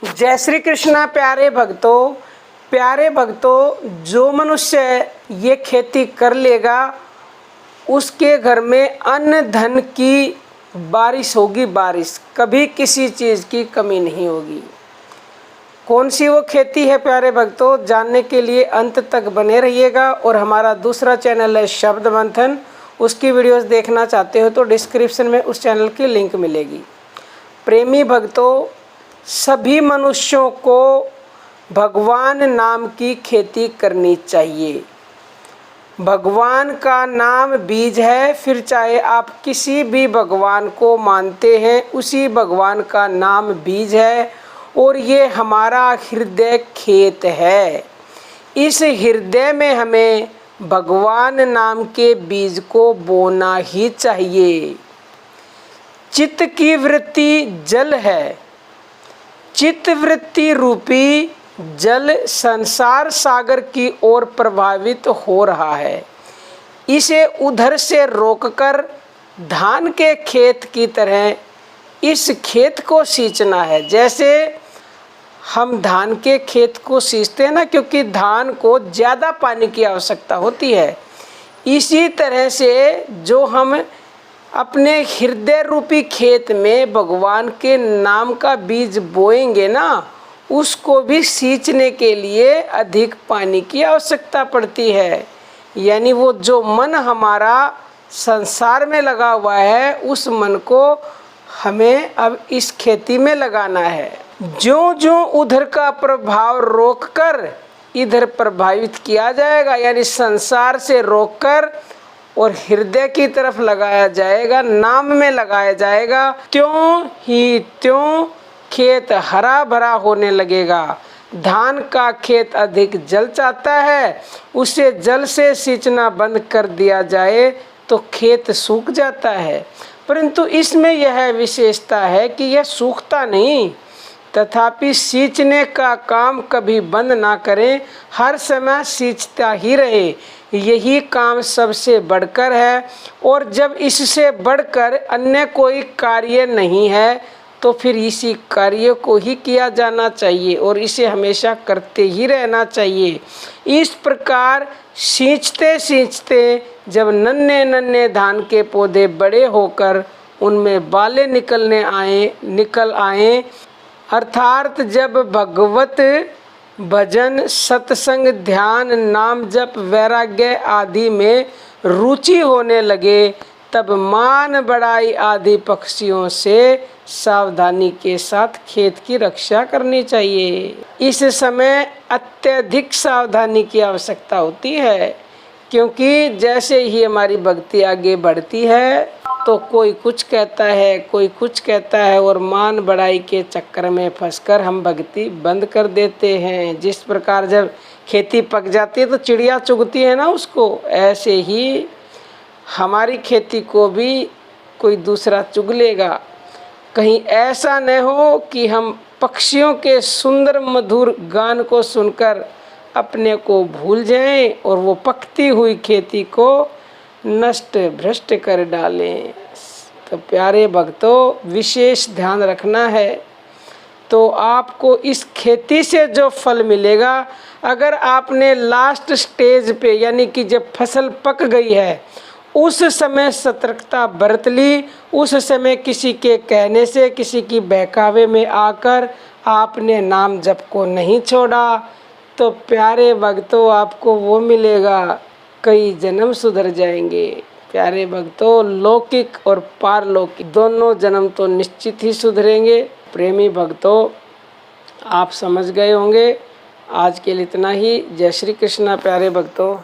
जय श्री कृष्णा। प्यारे भक्तों, जो मनुष्य ये खेती कर लेगा उसके घर में अन्न धन की बारिश होगी। बारिश कभी किसी चीज़ की कमी नहीं होगी। कौन सी वो खेती है प्यारे भक्तों, जानने के लिए अंत तक बने रहिएगा। और हमारा दूसरा चैनल है शब्द मंथन, उसकी वीडियोस देखना चाहते हो तो डिस्क्रिप्शन में उस चैनल की लिंक मिलेगी। प्रेमी भक्तों, सभी मनुष्यों को भगवान नाम की खेती करनी चाहिए। भगवान का नाम बीज है, फिर चाहे आप किसी भी भगवान को मानते हैं, उसी भगवान का नाम बीज है। और ये हमारा हृदय खेत है। इस हृदय में हमें भगवान नाम के बीज को बोना ही चाहिए। चित्त की वृत्ति जल है, चित्त वृत्ति रूपी जल संसार सागर की ओर प्रभावित हो रहा है। इसे उधर से रोककर धान के खेत की तरह इस खेत को सींचना है। जैसे हम धान के खेत को सींचते हैं ना, क्योंकि धान को ज़्यादा पानी की आवश्यकता होती है। इसी तरह से जो हम अपने हृदय रूपी खेत में भगवान के नाम का बीज बोएंगे ना, उसको भी सींचने के लिए अधिक पानी की आवश्यकता पड़ती है। यानी वो जो मन हमारा संसार में लगा हुआ है, उस मन को हमें अब इस खेती में लगाना है। जो जो उधर का प्रभाव रोककर इधर प्रभावित किया जाएगा, यानी संसार से रोककर और हृदय की तरफ लगाया जाएगा, नाम में लगाया जाएगा, त्यों ही त्यों खेत हरा भरा होने लगेगा। धान का खेत अधिक जल चाहता है, उसे जल से सींचना बंद कर दिया जाए तो खेत सूख जाता है। परंतु इसमें यह विशेषता है कि यह सूखता नहीं, तथापि सींचने का काम कभी बंद ना करें, हर समय सींचता ही रहे। यही काम सबसे बढ़कर है। और जब इससे बढ़कर अन्य कोई कार्य नहीं है तो फिर इसी कार्य को ही किया जाना चाहिए और इसे हमेशा करते ही रहना चाहिए। इस प्रकार सींचते सींचते जब नन्हे नन्हे धान के पौधे बड़े होकर उनमें बालें निकल आए, अर्थात जब भगवत भजन सत्संग ध्यान नाम जप वैराग्य आदि में रुचि होने लगे, तब मान बढ़ाई आदि पक्षियों से सावधानी के साथ खेत की रक्षा करनी चाहिए। इस समय अत्यधिक सावधानी की आवश्यकता होती है, क्योंकि जैसे ही हमारी भक्ति आगे बढ़ती है तो कोई कुछ कहता है, कोई कुछ कहता है, और मान बढ़ाई के चक्कर में फंसकर हम भक्ति बंद कर देते हैं। जिस प्रकार जब खेती पक जाती है तो चिड़िया चुगती है ना उसको, ऐसे ही हमारी खेती को भी कोई दूसरा चुग लेगा। कहीं ऐसा न हो कि हम पक्षियों के सुंदर मधुर गान को सुनकर अपने को भूल जाएं और वो पकती हुई खेती को नष्ट भ्रष्ट कर डालें। तो प्यारे भक्तों, विशेष ध्यान रखना है। तो आपको इस खेती से जो फल मिलेगा, अगर आपने लास्ट स्टेज पे यानी कि जब फसल पक गई है उस समय सतर्कता बरत ली, उस समय किसी के कहने से, किसी की बहकावे में आकर आपने नाम जप को नहीं छोड़ा, तो प्यारे भक्तों आपको वो मिलेगा, कई जन्म सुधर जाएंगे। प्यारे भक्तों, लौकिक और पारलौकिक दोनों जन्म तो निश्चित ही सुधरेंगे। प्रेमी भक्तों, आप समझ गए होंगे। आज के लिए इतना ही। जय श्री कृष्णा प्यारे भक्तों।